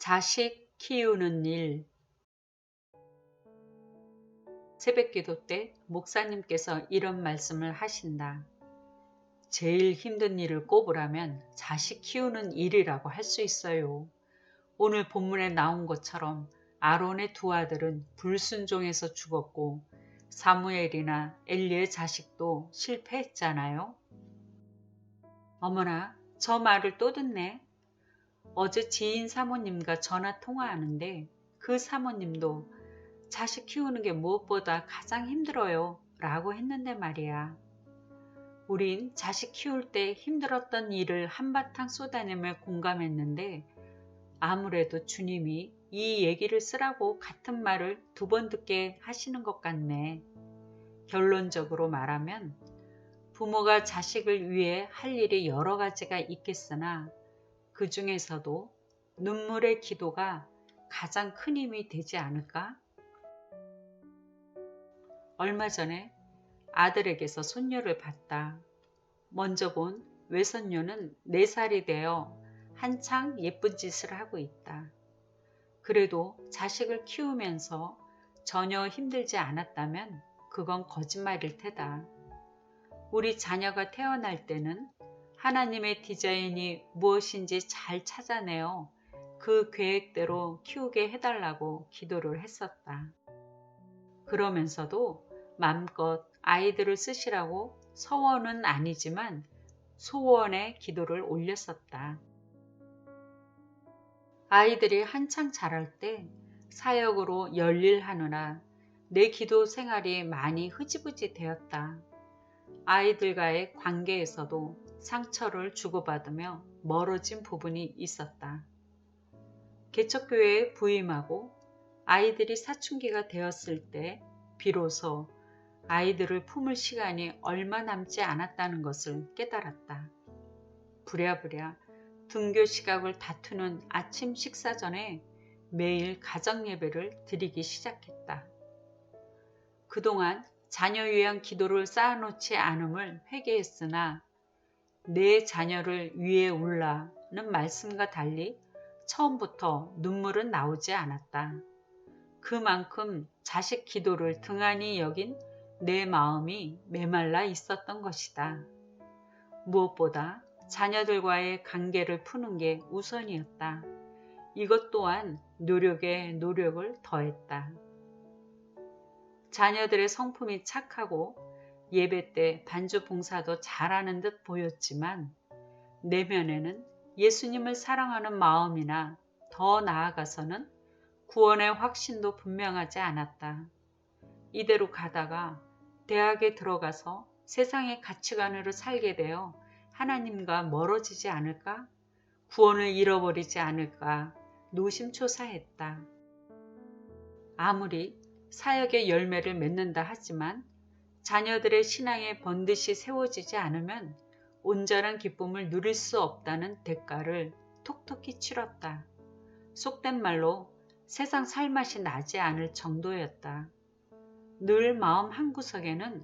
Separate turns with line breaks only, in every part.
자식 키우는 일. 새벽기도 때 목사님께서 이런 말씀을 하신다. 제일 힘든 일을 꼽으라면 자식 키우는 일이라고 할 수 있어요. 오늘 본문에 나온 것처럼 아론의 두 아들은 불순종해서 죽었고 사무엘이나 엘리의 자식도 실패했잖아요. 어머나, 저 말을 또 듣네. 어제 지인 사모님과 전화 통화하는데 그 사모님도 자식 키우는 게 무엇보다 가장 힘들어요 라고 했는데 말이야. 우린 자식 키울 때 힘들었던 일을 한바탕 쏟아내며 공감했는데 아무래도 주님이 이 얘기를 쓰라고 같은 말을 두 번 듣게 하시는 것 같네. 결론적으로 말하면 부모가 자식을 위해 할 일이 여러 가지가 있겠으나 그 중에서도 눈물의 기도가 가장 큰 힘이 되지 않을까? 얼마 전에 아들에게서 손녀를 봤다. 먼저 본 외손녀는 4살이 되어 한창 예쁜 짓을 하고 있다. 그래도 자식을 키우면서 전혀 힘들지 않았다면 그건 거짓말일 테다. 우리 자녀가 태어날 때는 하나님의 디자인이 무엇인지 잘 찾아내어 그 계획대로 키우게 해달라고 기도를 했었다. 그러면서도 맘껏 아이들을 쓰시라고 서원은 아니지만 소원의 기도를 올렸었다. 아이들이 한창 자랄 때 사역으로 열일하느라 내 기도 생활이 많이 흐지부지 되었다. 아이들과의 관계에서도 상처를 주고받으며 멀어진 부분이 있었다. 개척교회에 부임하고 아이들이 사춘기가 되었을 때 비로소 아이들을 품을 시간이 얼마 남지 않았다는 것을 깨달았다. 부랴부랴 등교 시각을 다투는 아침 식사 전에 매일 가정예배를 드리기 시작했다. 그동안 자녀 위한 기도를 쌓아놓지 않음을 회개했으나 내 자녀를 위해 울라는 말씀과 달리 처음부터 눈물은 나오지 않았다. 그만큼 자식 기도를 등한히 여긴 내 마음이 메말라 있었던 것이다. 무엇보다 자녀들과의 관계를 푸는 게 우선이었다. 이것 또한 노력에 노력을 더했다. 자녀들의 성품이 착하고 예배 때 반주 봉사도 잘하는 듯 보였지만 내면에는 예수님을 사랑하는 마음이나 더 나아가서는 구원의 확신도 분명하지 않았다. 이대로 가다가 대학에 들어가서 세상의 가치관으로 살게 되어 하나님과 멀어지지 않을까? 구원을 잃어버리지 않을까? 노심초사했다. 아무리 사역의 열매를 맺는다 하지만 자녀들의 신앙에 번듯이 세워지지 않으면 온전한 기쁨을 누릴 수 없다는 대가를 톡톡히 치렀다. 속된 말로 세상 살맛이 나지 않을 정도였다. 늘 마음 한구석에는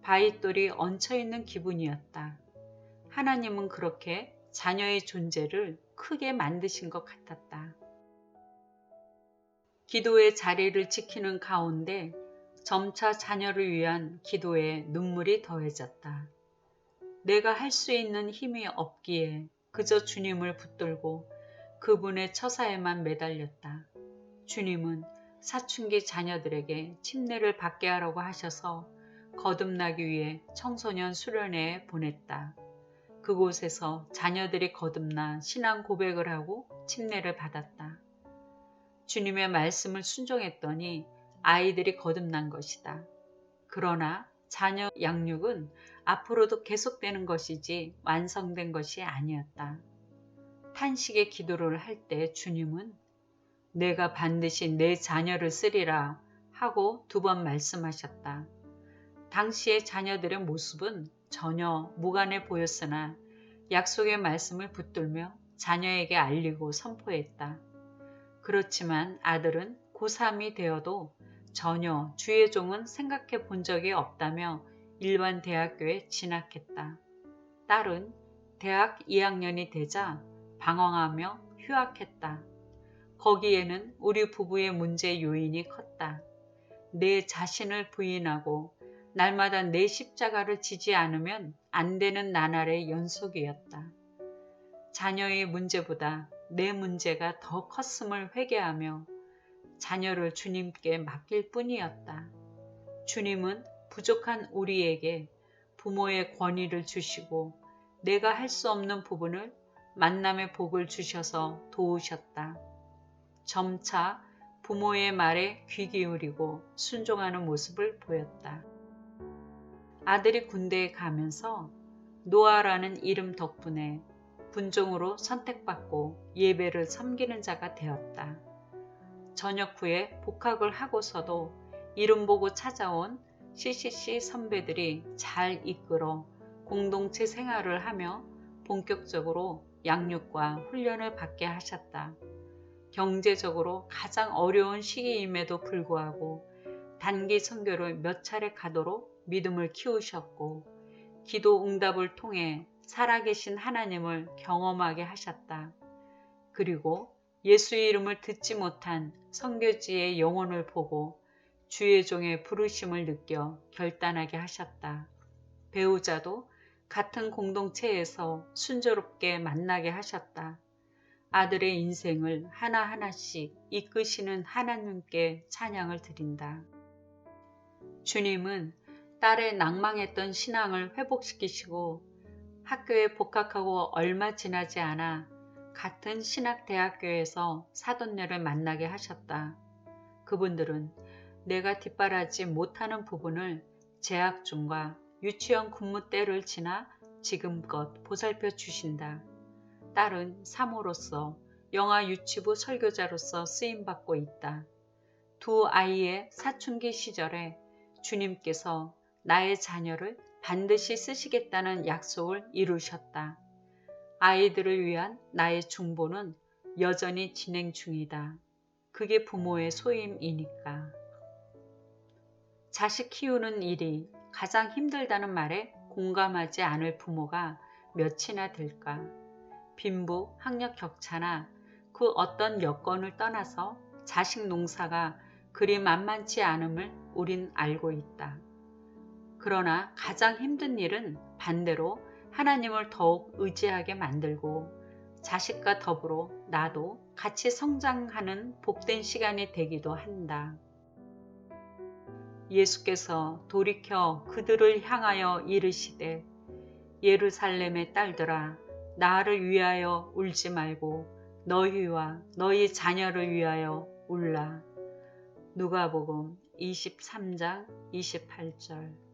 바윗돌이 얹혀있는 기분이었다. 하나님은 그렇게 자녀의 존재를 크게 만드신 것 같았다. 기도의 자리를 지키는 가운데 점차 자녀를 위한 기도에 눈물이 더해졌다. 내가 할 수 있는 힘이 없기에 그저 주님을 붙들고 그분의 처사에만 매달렸다. 주님은 사춘기 자녀들에게 침례를 받게 하라고 하셔서 거듭나기 위해 청소년 수련회에 보냈다. 그곳에서 자녀들이 거듭나 신앙 고백을 하고 침례를 받았다. 주님의 말씀을 순종했더니 아이들이 거듭난 것이다. 그러나 자녀 양육은 앞으로도 계속되는 것이지 완성된 것이 아니었다. 탄식의 기도를 할 때 주님은 내가 반드시 내 자녀를 쓰리라 하고 2번 말씀하셨다. 당시의 자녀들의 모습은 전혀 무관해 보였으나 약속의 말씀을 붙들며 자녀에게 알리고 선포했다. 그렇지만 아들은 고3이 되어도 전혀 주의 종은 생각해 본 적이 없다며 일반 대학교에 진학했다. 딸은 대학 2학년이 되자 방황하며 휴학했다. 거기에는 우리 부부의 문제 요인이 컸다. 내 자신을 부인하고 날마다 내 십자가를 지지 않으면 안 되는 나날의 연속이었다. 자녀의 문제보다 내 문제가 더 컸음을 회개하며 자녀를 주님께 맡길 뿐이었다. 주님은 부족한 우리에게 부모의 권위를 주시고 내가 할 수 없는 부분을 만남의 복을 주셔서 도우셨다. 점차 부모의 말에 귀 기울이고 순종하는 모습을 보였다. 아들이 군대에 가면서 노아라는 이름 덕분에 군종으로 선택받고 예배를 섬기는 자가 되었다. 전역 후에 복학을 하고서도 이름 보고 찾아온 CCC 선배들이 잘 이끌어 공동체 생활을 하며 본격적으로 양육과 훈련을 받게 하셨다. 경제적으로 가장 어려운 시기임에도 불구하고 단기 선교를 몇 차례 가도록 믿음을 키우셨고 기도 응답을 통해 살아계신 하나님을 경험하게 하셨다. 그리고 예수의 이름을 듣지 못한 선교지의 영혼을 보고 주의 종의 부르심을 느껴 결단하게 하셨다. 배우자도 같은 공동체에서 순조롭게 만나게 하셨다. 아들의 인생을 하나하나씩 이끄시는 하나님께 찬양을 드린다. 주님은 딸의 낭망했던 신앙을 회복시키시고 학교에 복학하고 얼마 지나지 않아 같은 신학대학교에서 사돈네를 만나게 하셨다. 그분들은 내가 뒷바라지 못하는 부분을 재학 중과 유치원 근무 때를 지나 지금껏 보살펴 주신다. 딸은 사모로서 영아 유치부 설교자로서 쓰임받고 있다. 두 아이의 사춘기 시절에 주님께서 나의 자녀를 반드시 쓰시겠다는 약속을 이루셨다. 아이들을 위한 나의 중보는 여전히 진행 중이다. 그게 부모의 소임이니까. 자식 키우는 일이 가장 힘들다는 말에 공감하지 않을 부모가 몇이나 될까. 빈부, 학력 격차나 그 어떤 여건을 떠나서 자식 농사가 그리 만만치 않음을 우린 알고 있다. 그러나 가장 힘든 일은 반대로 하나님을 더욱 의지하게 만들고 자식과 더불어 나도 같이 성장하는 복된 시간이 되기도 한다. 예수께서 돌이켜 그들을 향하여 이르시되 예루살렘의 딸들아 나를 위하여 울지 말고 너희와 너희 자녀를 위하여 울라. 누가복음 23장 28절.